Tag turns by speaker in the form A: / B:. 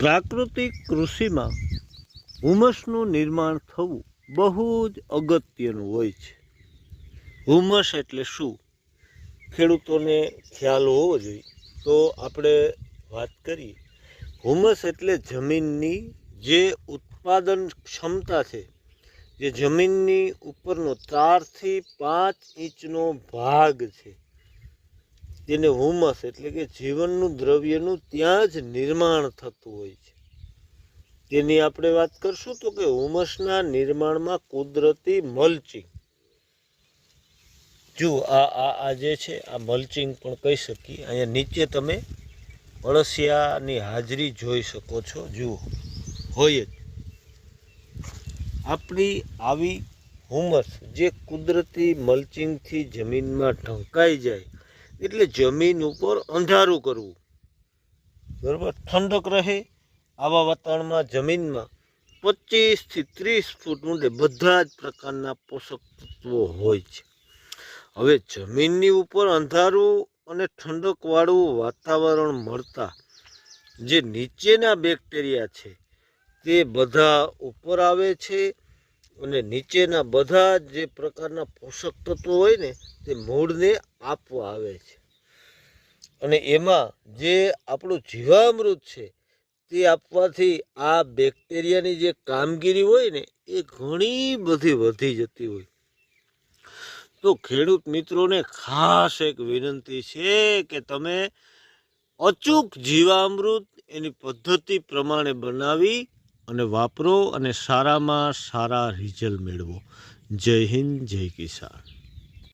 A: પ્રાકૃતિક કૃષિમાં હુમસનું નિર્માણ થવું બહુ જ અગત્યનું હોય છે. હુમસ એટલે શું, ખેડૂતોને ખ્યાલ હોવો જોઈએ. તો આપણે વાત કરીએ, હુમસ એટલે જમીનની જે ઉત્પાદન ક્ષમતા છે, જે જમીનની ઉપરનો 4 થી 5 ઇંચનો ભાગ છે, તેને હુમસ એટલે કે જીવનનું દ્રવ્યનું ત્યાં જ નિર્માણ થતું હોય છે. તેની આપણે વાત કરશું તો કે હુમસના નિર્માણમાં કુદરતી મલ્ચિંગ, જો આ જે છે આ મલ્ચિંગ પણ કહી શકીએ. અહીંયા નીચે તમે અળસિયાની હાજરી જોઈ શકો છો, જુઓ હોય જ. આપણી આવી હુમસ જે કુદરતી મલ્ચિંગથી જમીનમાં ઢંકાઈ જાય એટલે જમીન ઉપર અંધારું કરવું, બરાબર, ઠંડક રહે. આવા વાતાવરણમાં જમીનમાં 25 થી 30 ફૂટ ઊંડે બધા જ પ્રકારના પોષક તત્વો હોય છે. હવે જમીનની ઉપર અંધારું અને ઠંડકવાળું વાતાવરણ મળતા જે નીચેના બેક્ટેરિયા છે તે બધા ઉપર આવે છે અને નીચેના બધા જે પ્રકારના પોષક તત્વો હોય ને તે મૂળને આપવા આવે છે. અને એમાં જે આપણું જીવામૃત છે તે આપવાથી આ બેક્ટેરિયાની જે કામગીરી હોય ને એ ઘણી બધી વધી જતી હોય. તો ખેડૂત મિત્રોને ખાસ એક વિનંતી છે કે તમે અચૂક જીવામૃત એની પદ્ધતિ પ્રમાણે બનાવી અને વાપરો અને સારામાં સારા રિઝલ્ટ મેળવો. જય હિન્દ, જય કિસાન.